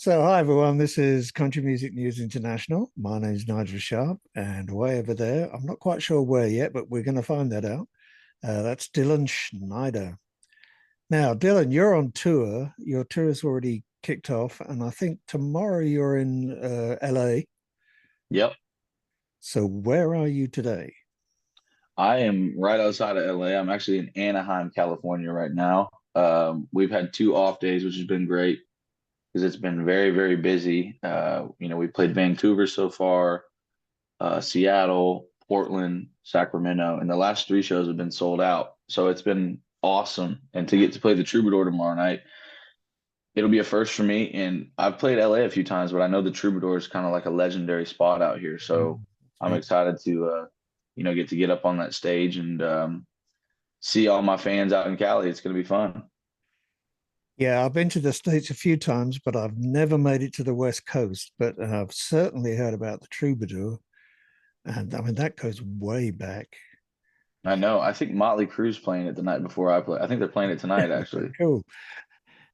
So, hi everyone, this is Country Music News International. My name is Nigel Sharpe, and way over there, I'm not quite sure where yet, but we're going to find that out. That's Dylan Schneider. Now, Dylan, you're on tour. Your tour's already kicked off, and I think tomorrow you're in LA. Yep. So, where are you today? I am right outside of LA. I'm actually in Anaheim, California right now. We've had two off days, which has been great because it's been very, very busy. We played Vancouver so far, Seattle, Portland, Sacramento, and the last three shows have been sold out. So it's been awesome. And to get to play the Troubadour tomorrow night, it'll be a first for me. And I've played LA a few times, but I know the Troubadour is kind of like a legendary spot out here. So I'm Yeah. excited to get up on that stage and see all my fans out in Cali. It's going to be fun. Yeah, I've been to the States a few times, but I've never made it to the West Coast. But I've certainly heard about the Troubadour, and I mean, that goes way back. I know. I think Motley Crue's playing it the night before I play. I think they're playing it tonight, actually. Cool.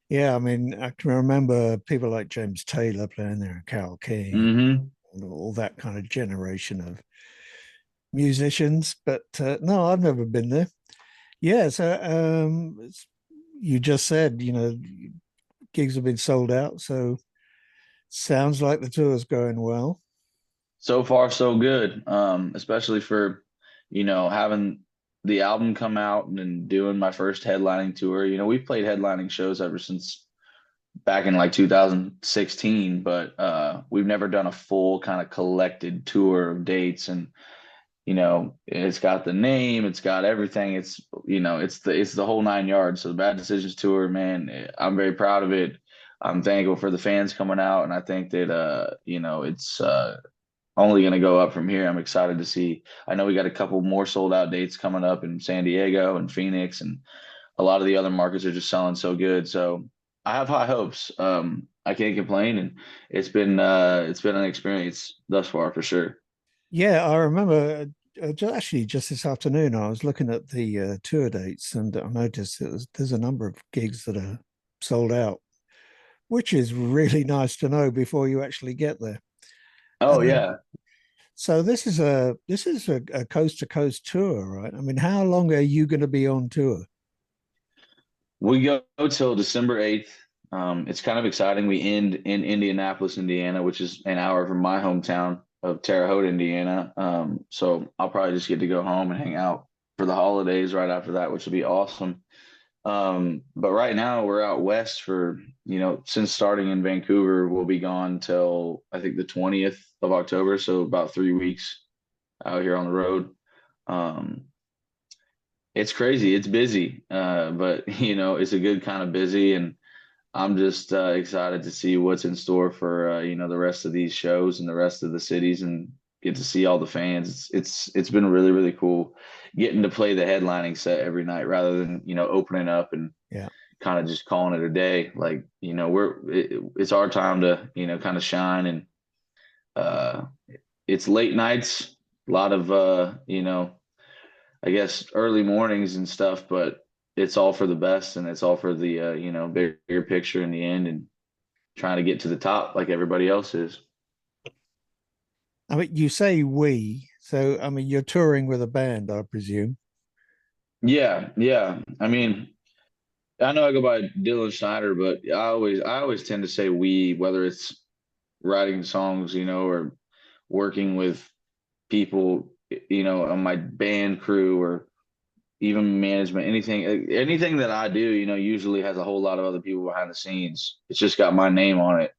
Yeah, I mean, I can remember people like James Taylor playing there, and Carole King, Hmm. and all that kind of generation of musicians. But no, I've never been there. Yeah, so you just said, gigs have been sold out. So sounds like the tour's going well. So far, so good. Especially for, having the album come out and then doing my first headlining tour. We've played headlining shows ever since back in like 2016, but we've never done a full kind of collected tour of dates. And it's got the name, it's got everything. It's the whole nine yards. So the Bad Decisions tour, man, I'm very proud of it. I'm thankful for the fans coming out, and I think that it's only going to go up from here. I'm excited to see. I know we got a couple more sold out dates coming up in San Diego and Phoenix, and a lot of the other markets are just selling so good. So I have high hopes. I can't complain, and it's been an experience thus far for sure. Yeah, I remember actually just this afternoon, I was looking at the tour dates and I noticed that there's a number of gigs that are sold out, which is really nice to know before you actually get there. Oh Um, yeah. so this is a coast to coast tour, right? I mean, how long are you going to be on tour? We go till December 8th. It's kind of exciting. We end in Indianapolis, Indiana, which is an hour from my hometown of Terre Haute, Indiana. So I'll probably just get to go home and hang out for the holidays right after that, which will be awesome. But right now we're out west for, since starting in Vancouver, we'll be gone till I think the 20th of October. So about 3 weeks out here on the road. Um, it's crazy. It's busy, but it's a good kind of busy, and I'm just excited to see what's in store for the rest of these shows and the rest of the cities, and get to see all the fans. It's been really really cool getting to play the headlining set every night rather than opening up and Yeah. kind of just calling it a day. Like it's our time to kind of shine, and uh, it's late nights, a lot of I guess early mornings and stuff, but it's all for the best and it's all for the bigger picture in the end and trying to get to the top like everybody else is. I mean, you say we, so I mean, you're touring with a band, I presume. Yeah, yeah. I mean, I know I go by Dylan Schneider, but I always tend to say we, whether it's writing songs, or working with people, on my band crew or even management, anything that I do, usually has a whole lot of other people behind the scenes. It's just got my name on it.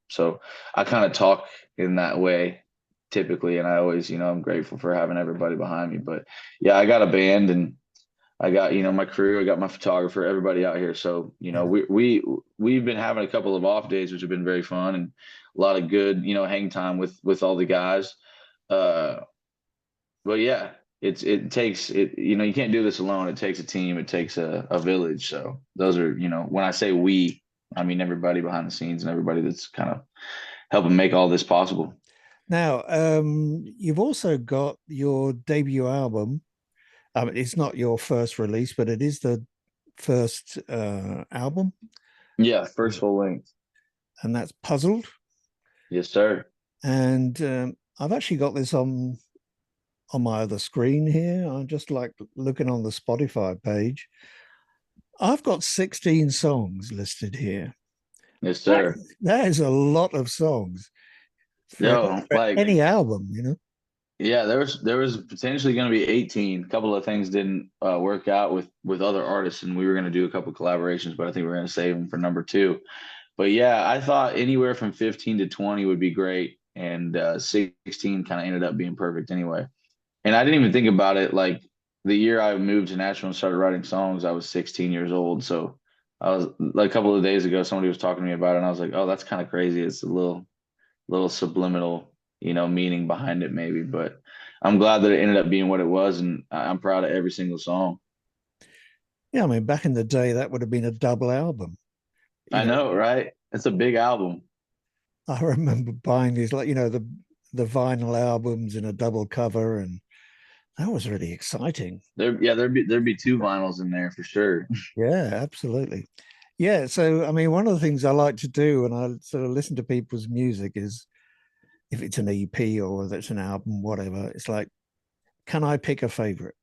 So I kind of talk in that way typically, and I always, I'm grateful for having everybody behind me. But yeah, I got a band and I got, my crew, I got my photographer, everybody out here. So, Yeah. we've been having a couple of off days, which have been very fun and a lot of good, hang time with all the guys. Uh, but yeah, it takes it. You can't do this alone. It takes a team. It takes a village. So those are when I say we, I mean everybody behind the scenes and everybody that's kind of helping make all this possible. Now, you've also got your debut album. It's not your first release, but it is the first album. Yeah, first full length. and that's Puzzled. Yes, sir. And I've actually got this on my other screen here. I'm just like looking on the Spotify page. I've got 16 songs listed here. Yes, That, sir. that is a lot of songs for, Yo, for like, any album, you know? yeah, there was potentially going to be 18. A couple of things didn't work out with other artists, and we were going to do a couple collaborations, but I think we're going to save them for number two. But yeah, I thought anywhere from 15 to 20 would be great, and 16 kind of ended up being perfect anyway. And I didn't even think about it. Like the year I moved to Nashville and started writing songs, I was 16 years old. So I was like a couple of days ago, somebody was talking to me about it, and I was like, oh, that's kind of crazy. It's a little subliminal, meaning behind it maybe. But I'm glad that it ended up being what it was, and I'm proud of every single song. Yeah, I mean, back in the day, that would have been a double album. You I know, know, right? It's a big album. I remember buying these, like, the vinyl albums in a double cover, and that was really exciting. Yeah, there'd be two vinyls in there for sure. Yeah, absolutely. Yeah, so I mean, one of the things I like to do when I sort of listen to people's music is if it's an EP or whether it's an album, whatever, it's like, can I pick a favorite?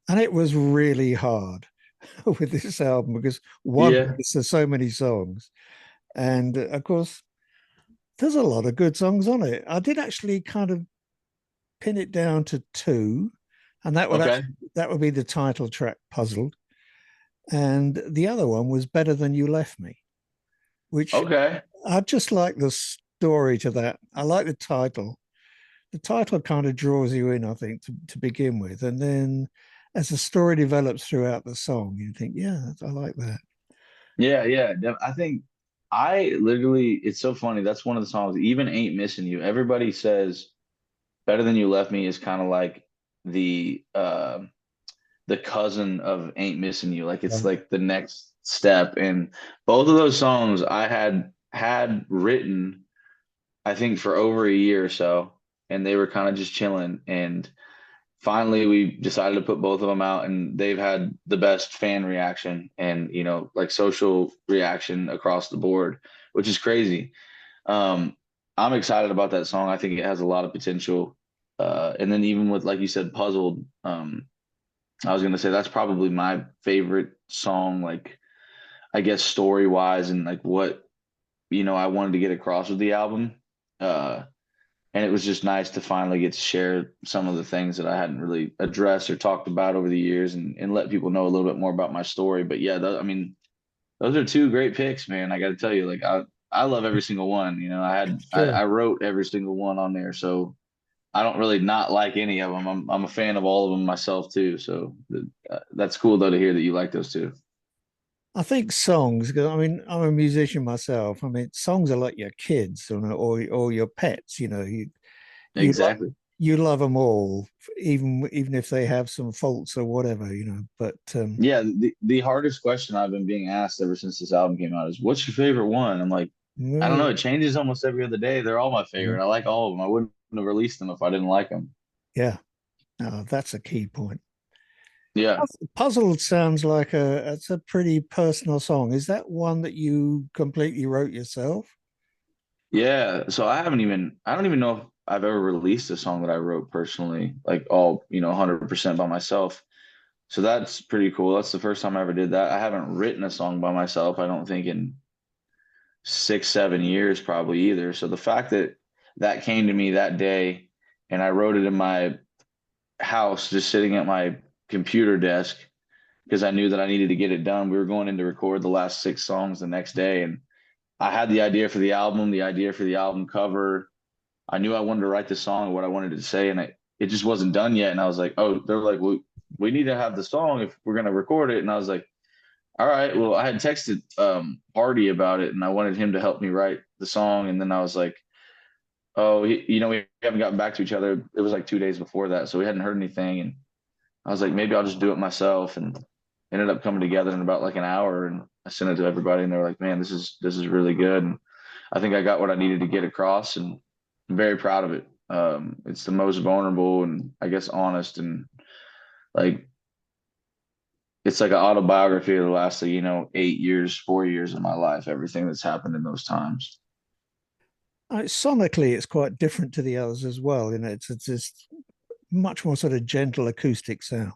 And it was really hard with this album because one, Yeah, there's so many songs, and of course, there's a lot of good songs on it. I did actually kind of pin it down to two, and okay, that would be the title track, Puzzled, and the other one was Better Than You Left Me, which okay. I just like the story to that. I like the title. The title kind of draws you in, I think, to begin with. And then as the story develops throughout the song, you think, yeah, I like that. Yeah, yeah. I think I literally, it's so funny. That's one of the songs, even Ain't Missing You. Everybody says Better Than You Left Me is kind of like the cousin of Ain't Missing You. Like it's Right. like the next step. And both of those songs I had written, I think, for over a year or so, and they were kind of just chilling. And finally we decided to put both of them out, and they've had the best fan reaction and like social reaction across the board, which is crazy. um I'm excited about that song. I think it has a lot of potential. And then even with, like you said, Puzzled, I was gonna say that's probably my favorite song, like I guess story wise, and like what I wanted to get across with the album. uh and it was just nice to finally get to share some of the things that I hadn't really addressed or talked about over the years, and let people know a little bit more about my story. But yeah, I mean, those are two great picks, man. I got to tell you, like I love every single one. I Sure. wrote every single one on there, so I don't really not like any of them. I'm a fan of all of them myself too. So that's cool though to hear that you like those two. I think songs, because I mean, I'm a musician myself. I mean, songs are like your kids, or your pets. You love Exactly. you love them all, even if they have some faults or whatever. But Yeah, the hardest question I've been being asked ever since this album came out is, "What's your favorite one?" I'm like, I don't no, know. It changes almost every other day. They're all my favorite. I like all of them. I wouldn't have released them if I didn't like them. yeah, no, that's a key point. Yeah, Puzzled sounds like it's a pretty personal song. Is that one that you completely wrote yourself? yeah. So I don't even know if I've ever released a song that I wrote personally, like all 100% by myself. So that's pretty cool. That's the first time I ever did that. I haven't written a song by myself, I don't think, in 6, 7 years probably either. So the fact that that came to me that day, and I wrote it in my house, just sitting at my computer desk, because I knew that I needed to get it done. We were going in to record the last 6 songs the next day, and I had the idea for the album, the idea for the album cover. I knew I wanted to write the song, what I wanted to say, and it just wasn't done yet. And I was like, oh, they're like, well, we need to have the song if we're gonna record it. And I was like, all right. Well, I had texted Hardy about it, and I wanted him to help me write the song. And then I was like, oh, we haven't gotten back to each other. It was like 2 days before that, so we hadn't heard anything. And I was like, maybe I'll just do it myself, and ended up coming together in about like an hour. And I sent it to everybody, and they were like, man, this is really good. And I think I got what I needed to get across, and I'm very proud of it. It's the most vulnerable and I guess honest and like it's like an autobiography of the last, 8 years, 4 years of my life, everything that's happened in those times. Sonically, it's quite different to the others as well. It's just much more sort of gentle acoustic sound.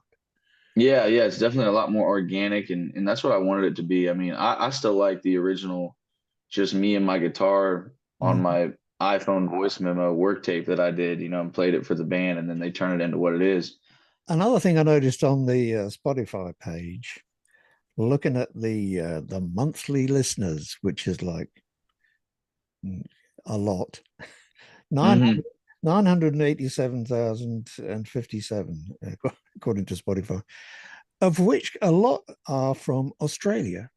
Yeah, yeah, it's definitely a lot more organic, and that's what I wanted it to be. I mean, I still like the original, just me and my guitar on Mm. my iPhone voice memo work tape that I did, and played it for the band, and then they turn it into what it is. Another thing I noticed on the Spotify page, looking at the monthly listeners, which is like a lot, nine Hmm. 987,057, according to Spotify, of which a lot are from Australia,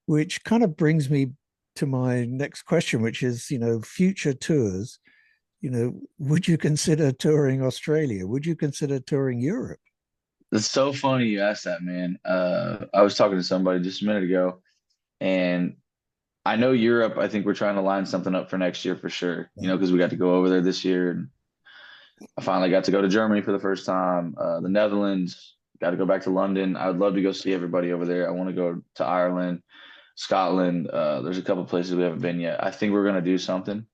which kind of brings me to my next question, which is, future tours. Would you consider touring Australia? Would you consider touring Europe? It's so funny you asked that, man. I was talking to somebody just a minute ago, and I know Europe. I think we're trying to line something up for next year for sure. Yeah. Because we got to go over there this year, and I finally got to go to Germany for the first time. The Netherlands. Got to go back to London. I would love to go see everybody over there. I want to go to Ireland, Scotland. There's a couple places we haven't been yet. I think we're gonna do something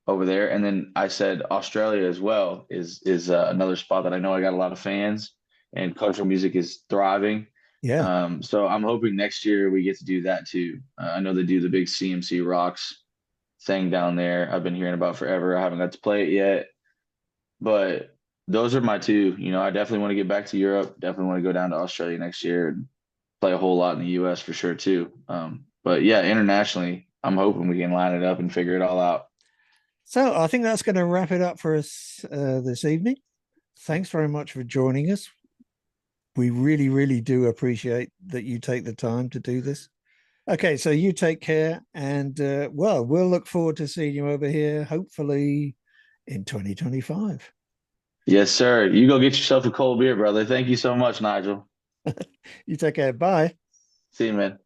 over there. And then I said Australia as well is another spot that I know I got a lot of fans, and country music is thriving. Yeah. So I'm hoping next year we get to do that too. I know they do the big CMC Rocks thing down there. I've been hearing about forever. I haven't got to play it yet, but those are my two. I definitely want to get back to Europe. Definitely want to go down to Australia next year and play a whole lot in the U.S. for sure too. But yeah, internationally, I'm hoping we can line it up and figure it all out. So I think that's going to wrap it up for us this evening. Thanks very much for joining us. We really, really do appreciate that you take the time to do this. Okay, so you take care, and well, we'll look forward to seeing you over here, hopefully in 2025. Yes, sir. You go get yourself a cold beer, brother. Thank you so much, Nigel. You take care. Bye. See you, man.